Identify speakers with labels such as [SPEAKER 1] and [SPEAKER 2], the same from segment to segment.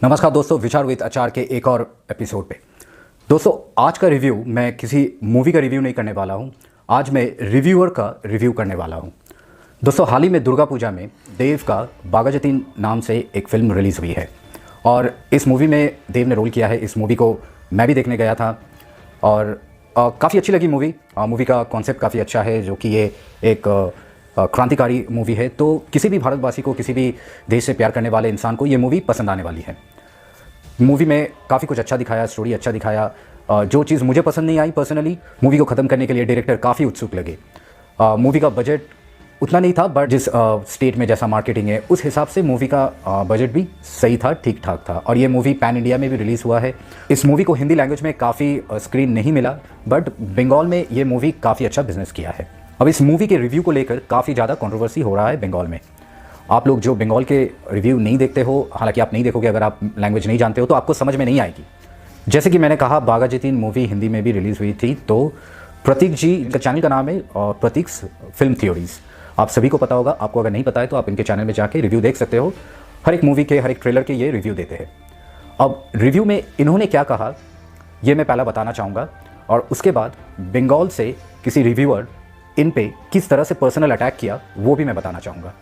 [SPEAKER 1] नमस्कार दोस्तों, विचार विद आचार के एक और एपिसोड पे। दोस्तों, आज का रिव्यू मैं किसी मूवी का रिव्यू नहीं करने वाला हूँ। आज मैं रिव्यूअर का रिव्यू करने वाला हूँ। दोस्तों, हाल ही में दुर्गा पूजा में देव का बागा जतीन नाम से एक फ़िल्म रिलीज़ हुई है और इस मूवी में देव ने रोल किया है। इस मूवी को मैं भी देखने गया था और काफ़ी अच्छी लगी मूवी। मूवी का कॉन्सेप्ट काफ़ी अच्छा है, जो कि ये एक क्रांतिकारी मूवी है। तो किसी भी भारतवासी को, किसी भी देश से प्यार करने वाले इंसान को ये मूवी पसंद आने वाली है। मूवी में काफ़ी कुछ अच्छा दिखाया, स्टोरी अच्छा दिखाया। जो चीज़ मुझे पसंद नहीं आई पर्सनली, मूवी को ख़त्म करने के लिए डायरेक्टर काफ़ी उत्सुक लगे। मूवी का बजट उतना नहीं था, बट जिस स्टेट में जैसा मार्केटिंग है उस हिसाब से मूवी का बजट भी सही था, ठीक ठाक था। और ये मूवी पैन इंडिया में भी रिलीज़ हुआ है। इस मूवी को हिंदी लैंग्वेज में काफ़ी स्क्रीन नहीं मिला, बट बंगाल में ये मूवी काफ़ी अच्छा बिजनेस किया है। अब इस मूवी के रिव्यू को लेकर काफ़ी ज़्यादा कंट्रोवर्सी हो रहा है बंगाल में। आप लोग जो बंगाल के रिव्यू नहीं देखते हो, हालांकि आप नहीं देखोगे, अगर आप लैंग्वेज नहीं जानते हो तो आपको समझ में नहीं आएगी। जैसे कि मैंने कहा, बागा जतीन मूवी हिंदी में भी रिलीज़ हुई थी। तो प्रतीक जी का चैनल का नाम है प्रतीक्स फिल्म थ्योरीज। आप सभी को पता होगा। आपको अगर नहीं पता है तो आप इनके चैनल में जाके रिव्यू देख सकते हो। हर एक मूवी के, हर एक ट्रेलर के ये रिव्यू देते हैं। अब रिव्यू में इन्होंने क्या कहा ये मैं पहला बताना चाहूँगा, और उसके बाद बंगाल से किसी रिव्यूअर इन पे किस तरह से पर्सनल अटैक किया वो भी मैं बताना चाहूँगा।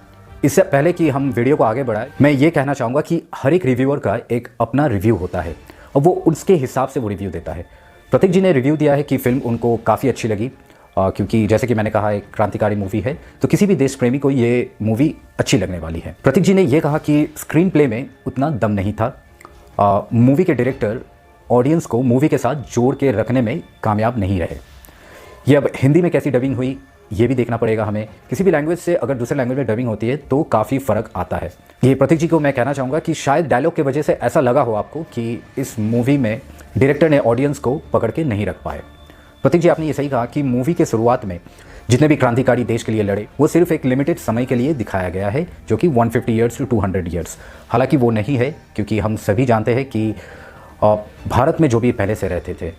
[SPEAKER 1] इससे पहले कि हम वीडियो को आगे बढ़ाएं, मैं ये कहना चाहूँगा कि हर एक रिव्यूअर का एक अपना रिव्यू होता है और वो उसके हिसाब से वो रिव्यू देता है। प्रतीक जी ने रिव्यू दिया है कि फ़िल्म उनको काफ़ी अच्छी लगी, क्योंकि जैसे कि मैंने कहा एक क्रांतिकारी मूवी है, तो किसी भी देश प्रेमी को ये मूवी अच्छी लगने वाली है। प्रतीक जी ने यह कहा कि स्क्रीन प्ले में उतना दम नहीं था। मूवी के डायरेक्टर ऑडियंस को मूवी के साथ जोड़ के रखने में कामयाब नहीं रहे। ये अब हिंदी में कैसी डबिंग हुई ये भी देखना पड़ेगा हमें। किसी भी लैंग्वेज से अगर दूसरे लैंग्वेज में डबिंग होती है तो काफ़ी फ़र्क आता है। ये प्रतीक जी को मैं कहना चाहूँगा कि शायद डायलॉग की वजह से ऐसा लगा हो आपको कि इस मूवी में डायरेक्टर ने ऑडियंस को पकड़ के नहीं रख पाए। प्रतीक जी, आपने ये सही कहा कि मूवी के शुरुआत में जितने भी क्रांतिकारी देश के लिए लड़े वो सिर्फ एक लिमिटेड समय के लिए दिखाया गया है, जो कि 150 ईयर्स टू 200 ईयर्स। हालांकि वो नहीं है, क्योंकि हम सभी जानते हैं कि भारत में जो भी पहले से रहते थे,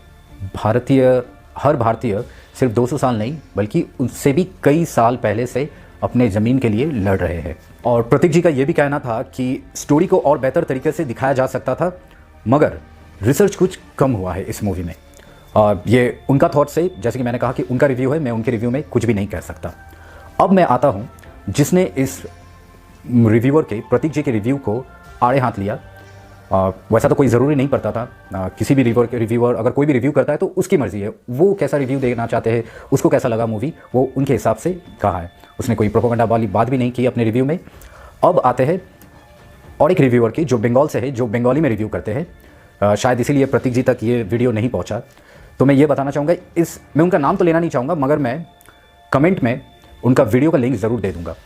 [SPEAKER 1] हर भारतीय सिर्फ 200 साल नहीं बल्कि उससे भी कई साल पहले से अपने ज़मीन के लिए लड़ रहे हैं। और प्रतीक जी का ये भी कहना था कि स्टोरी को और बेहतर तरीके से दिखाया जा सकता था, मगर रिसर्च कुछ कम हुआ है इस मूवी में। ये उनका थॉट्स है, जैसे कि मैंने कहा कि उनका रिव्यू है, मैं उनके रिव्यू में कुछ भी नहीं कह सकता। अब मैं आता हूँ जिसने इस रिव्यूअर के, प्रतीक जी के रिव्यू को आड़े हाथ लिया। वैसा तो कोई ज़रूरी नहीं पड़ता था। किसी भी रिव्यूअर अगर कोई भी रिव्यू करता है तो उसकी मर्ज़ी है, वो कैसा रिव्यू देना चाहते हैं, उसको कैसा लगा मूवी, वो उनके हिसाब से कहा है। उसने कोई प्रोपेगेंडा वाली बात भी नहीं की अपने रिव्यू में। अब आते हैं और एक रिव्यूअर की जो बंगाल से है, जो बंगाली में रिव्यू करते हैं। शायद इसीलिए प्रतीक जी तक ये वीडियो नहीं पहुँचा। तो मैं ये बताना चाहूँगा, मैं उनका नाम तो लेना नहीं चाहूँगा, मगर मैं कमेंट में उनका वीडियो का लिंक ज़रूर दे दूँगा,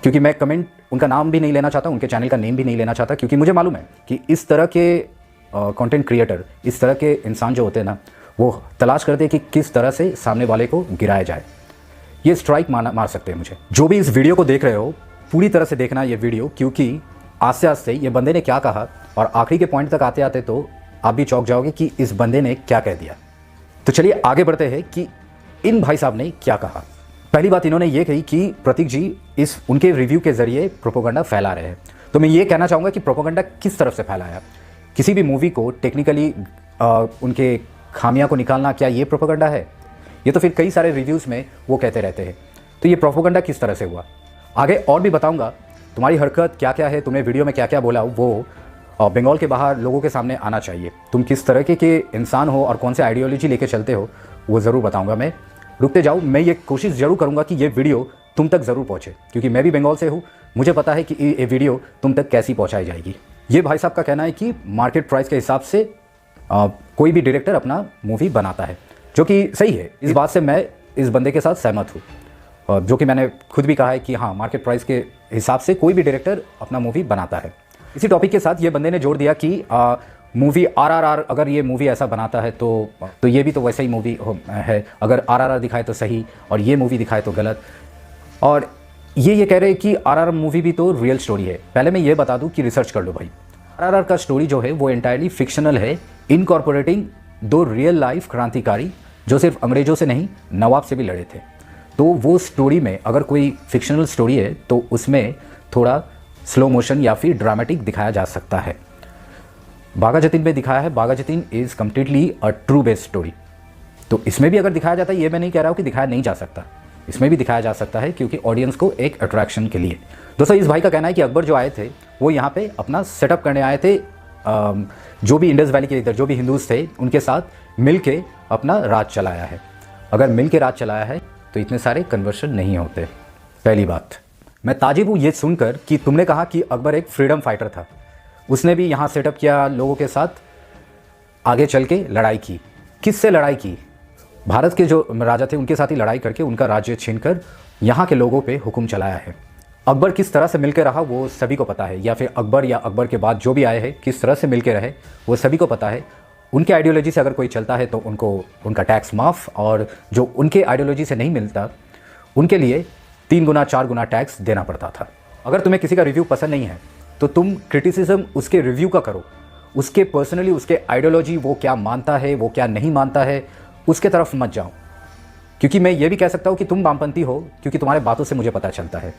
[SPEAKER 1] क्योंकि मैं उनका नाम भी नहीं लेना चाहता, उनके चैनल का नेम भी नहीं लेना चाहता, क्योंकि मुझे मालूम है कि इस तरह के कंटेंट क्रिएटर, इस तरह के इंसान जो होते हैं ना, वो तलाश करते हैं कि किस तरह से सामने वाले को गिराया जाए। ये स्ट्राइक मार सकते हैं मुझे। जो भी इस वीडियो को देख रहे हो, पूरी तरह से देखना ये वीडियो, क्योंकि आस्ते आस्ते ये बंदे ने क्या कहा और आखिरी के पॉइंट तक आते आते तो आप भी चौंक जाओगे कि इस बंदे ने क्या कह दिया। तो चलिए आगे बढ़ते हैं कि इन भाई साहब ने क्या कहा। पहली बात इन्होंने ये कही कि प्रतीक जी उनके रिव्यू के ज़रिए प्रोपेगेंडा फैला रहे हैं। तो मैं ये कहना चाहूँगा कि प्रोपेगेंडा किस तरफ से फैलाया। किसी भी मूवी को टेक्निकली उनके खामियां को निकालना, क्या ये प्रोपेगेंडा है? ये तो फिर कई सारे रिव्यूज़ में वो कहते रहते हैं। तो ये प्रोपेगेंडा किस तरह से हुआ, आगे और भी बताऊँगा। तुम्हारी हरकत क्या क्या है, तुमने वीडियो में क्या क्या बोला, वो बंगाल के बाहर लोगों के सामने आना चाहिए। तुम किस तरह के इंसान हो और कौन से आइडियोलॉजी लेके चलते हो, वो ज़रूर बताऊँगा मैं। रुकते जाओ, मैं ये कोशिश ज़रूर करूँगा कि ये वीडियो तुम तक ज़रूर पहुँचे, क्योंकि मैं भी बंगाल से हूँ। मुझे पता है कि ये वीडियो तुम तक कैसी पहुँचाई जाएगी। ये भाई साहब का कहना है कि मार्केट प्राइस के हिसाब से कोई भी डायरेक्टर अपना मूवी बनाता है, जो कि सही है। इस बात से मैं इस बंदे के साथ सहमत हूँ, जो कि मैंने खुद भी कहा है कि हाँ, मार्केट प्राइस के हिसाब से कोई भी डायरेक्टर अपना मूवी बनाता है। इसी टॉपिक के साथ ये बंदे ने जोड़ दिया कि मूवी RRR अगर ये मूवी ऐसा बनाता है तो ये भी तो वैसा ही मूवी है। अगर RRR दिखाए तो सही और ये मूवी दिखाए तो गलत। और ये कह रहे हैं कि RRR मूवी भी तो रियल स्टोरी है। पहले मैं ये बता दूं कि रिसर्च कर लो भाई। RRR का स्टोरी जो है वो एंटायरली फिक्शनल है, इनकॉर्पोरेटिंग 2 रियल लाइफ क्रांतिकारी जो सिर्फ अंग्रेजों से नहीं नवाब से भी लड़े थे। तो वो स्टोरी में अगर कोई फिक्शनल स्टोरी है तो उसमें थोड़ा स्लो मोशन या फिर ड्रामेटिक दिखाया जा सकता है। बाघा जतीन में दिखाया है, Bagha Jatin is completely a true based story. तो इसमें भी अगर दिखाया जाता है, ये मैं नहीं कह रहा हूँ कि दिखाया नहीं जा सकता, इसमें भी दिखाया जा सकता है क्योंकि ऑडियंस को एक अट्रैक्शन के लिए। दोस्तों इस भाई का कहना है कि अकबर जो आए थे वो यहाँ पे अपना सेटअप करने आए थे, जो भी इंडस वैली के इधर जो भी हिंदूज थे उनके साथ मिल के अपना राज चलाया है। अगर मिल के राज चलाया है तो इतने सारे कन्वर्शन नहीं होते। पहली बात, मैं ताजिब हूँ ये सुनकर कि तुमने कहा कि अकबर एक फ्रीडम फाइटर था, उसने भी यहाँ सेटअप किया, लोगों के साथ आगे चल के लड़ाई की। किससे लड़ाई की? भारत के जो राजा थे उनके साथ ही लड़ाई करके उनका राज्य छीनकर यहाँ के लोगों पे हुक्म चलाया है। अकबर किस तरह से मिलकर रहा वो सभी को पता है, या फिर अकबर या अकबर के बाद जो भी आए हैं किस तरह से मिलकर रहे वो सभी को पता है। उनके आइडियोलॉजी से अगर कोई चलता है तो उनको उनका टैक्स माफ़, और जो उनके आइडियोलॉजी से नहीं मिलता उनके लिए 3 गुना 4 गुना टैक्स देना पड़ता था। अगर तुम्हें किसी का रिव्यू पसंद नहीं है तो तुम क्रिटिसिज्म उसके रिव्यू का करो, उसके पर्सनली उसके आइडियोलॉजी वो क्या मानता है वो क्या नहीं मानता है उसके तरफ मत जाओ। क्योंकि मैं ये भी कह सकता हूँ कि तुम वामपंथी हो क्योंकि तुम्हारे बातों से मुझे पता चलता है।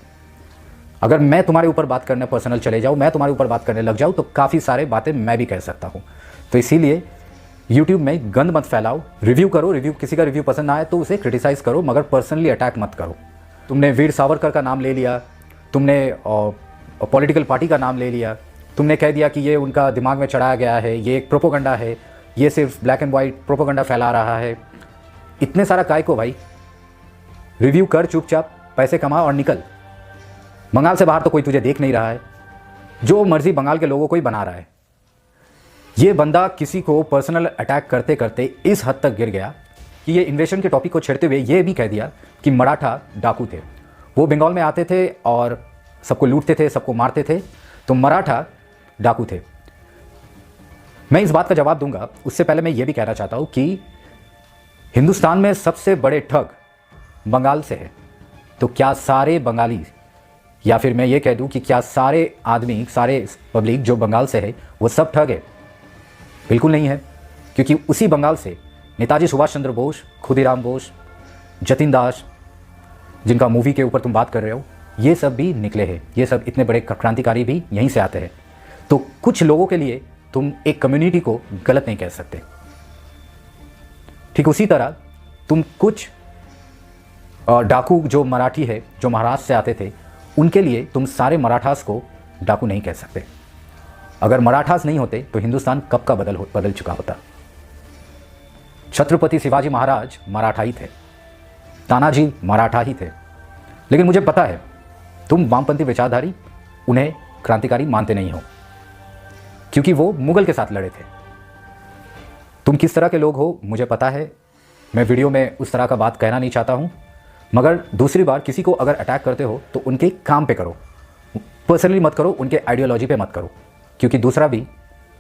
[SPEAKER 1] अगर मैं तुम्हारे ऊपर बात करने पर्सनल चले जाऊँ, मैं तुम्हारे ऊपर बात करने लग जाऊँ तो काफ़ी सारे बातें मैं भी कह सकता हूँ। तो इसीलिए यूट्यूब में गंद मत फैलाओ, रिव्यू करो, रिव्यू किसी का रिव्यू पसंद ना आए तो उसे क्रिटिसाइज़ करो मगर पर्सनली अटैक मत करो। तुमने वीर सावरकर का नाम ले लिया, तुमने पॉलिटिकल पार्टी का नाम ले लिया, तुमने कह दिया कि ये उनका दिमाग में चढ़ाया गया है, ये एक प्रोपोगंडा है, ये सिर्फ ब्लैक एंड वाइट प्रोपोगंडा फैला रहा है। इतने सारा काय को भाई, रिव्यू कर, चुपचाप पैसे कमा और निकल। बंगाल से बाहर तो कोई तुझे देख नहीं रहा है, जो मर्जी बंगाल के लोगों को ही बना रहा है। ये बंदा किसी को पर्सनल अटैक करते करते इस हद तक गिर गया कि ये इन्वेशन के टॉपिक को छेड़ते हुए ये भी कह दिया कि मराठा डाकू थे, वो बंगाल में आते थे और सबको लूटते थे, सबको मारते थे, तो मराठा डाकू थे। मैं इस बात का जवाब दूंगा, उससे पहले मैं ये भी कहना चाहता हूँ कि हिंदुस्तान में सबसे बड़े ठग बंगाल से है। तो क्या सारे बंगाली, या फिर मैं ये कह दूं कि क्या सारे आदमी, सारे पब्लिक जो बंगाल से है वो सब ठग है? बिल्कुल नहीं है, क्योंकि उसी बंगाल से नेताजी सुभाष चंद्र बोस, खुदीराम बोस, जतिन दास, जिनका मूवी के ऊपर तुम बात कर रहे हो, ये सब भी निकले हैं। ये सब इतने बड़े क्रांतिकारी भी यहीं से आते हैं। तो कुछ लोगों के लिए तुम एक कम्युनिटी को गलत नहीं कह सकते। ठीक उसी तरह तुम कुछ डाकू जो मराठी है, जो महाराष्ट्र से आते थे, उनके लिए तुम सारे मराठास को डाकू नहीं कह सकते। अगर मराठास नहीं होते तो हिंदुस्तान कब का बदल चुका होता। छत्रपति शिवाजी महाराज मराठा ही थे, तानाजी मराठा ही थे। लेकिन मुझे पता है तुम वामपंथी विचारधारी उन्हें क्रांतिकारी मानते नहीं हो, क्योंकि वो मुगल के साथ लड़े थे। तुम किस तरह के लोग हो मुझे पता है, मैं वीडियो में उस तरह का बात कहना नहीं चाहता हूँ। मगर दूसरी बार किसी को अगर अटैक करते हो तो उनके काम पे करो, पर्सनली मत करो, उनके आइडियोलॉजी पे मत करो, क्योंकि दूसरा भी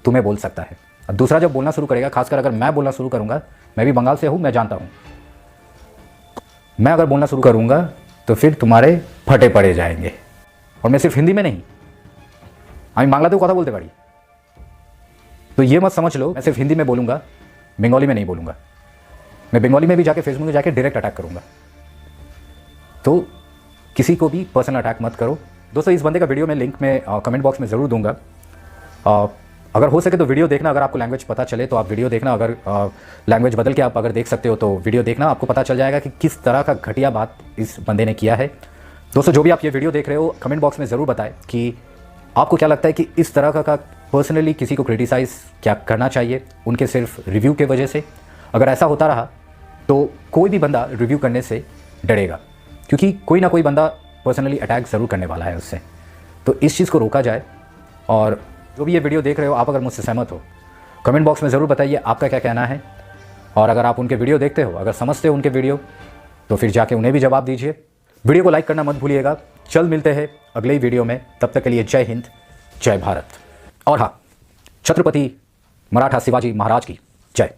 [SPEAKER 1] तुम्हें बोल सकता है। अब दूसरा जब बोलना शुरू करेगा, खासकर अगर मैं बोलना शुरू करूँगा, मैं भी बंगाल से हूँ, मैं जानता हूँ, मैं अगर बोलना शुरू करूँगा तो फिर तुम्हारे फटे पड़े जाएंगे। और मैं सिर्फ हिंदी में नहीं, আমি বাংলাতেও কথা বলতে পারি। तो ये मत समझ लो मैं सिर्फ हिंदी में बोलूँगा, बंगाली में नहीं बोलूँगा। मैं बंगाली में भी जाके फेसबुक में जाके डायरेक्ट अटैक करूँगा। तो किसी को भी पर्सनल अटैक मत करो। दोस्तों इस बंदे का वीडियो मैं लिंक में कमेंट बॉक्स में ज़रूर दूंगा। अगर हो सके तो वीडियो देखना, अगर आपको लैंग्वेज पता चले तो आप वीडियो देखना, अगर लैंग्वेज बदल के आप अगर देख सकते हो तो वीडियो देखना, आपको पता चल जाएगा कि किस तरह का घटिया बात इस बंदे ने किया है। दोस्तों जो भी आप ये वीडियो देख रहे हो कमेंट बॉक्स में ज़रूर बताएं कि आपको क्या लगता है कि इस तरह का पर्सनली किसी को क्रिटिसाइज़ क्या करना चाहिए उनके सिर्फ रिव्यू के वजह से। अगर ऐसा होता रहा तो कोई भी बंदा रिव्यू करने से डरेगा, क्योंकि कोई ना कोई बंदा पर्सनली अटैक ज़रूर करने वाला है उससे। तो इस चीज़ को रोका जाए। और जो भी ये वीडियो देख रहे हो आप अगर मुझसे सहमत हो कमेंट बॉक्स में ज़रूर बताइए आपका क्या कहना है। और अगर आप उनके वीडियो देखते हो, अगर समझते हो उनके वीडियो, तो फिर जाके उन्हें भी जवाब दीजिए। वीडियो को लाइक करना मत भूलिएगा। चल मिलते हैं अगले ही वीडियो में, तब तक के लिए जय हिंद, जय भारत। और हाँ, छत्रपति मराठा शिवाजी महाराज की जय।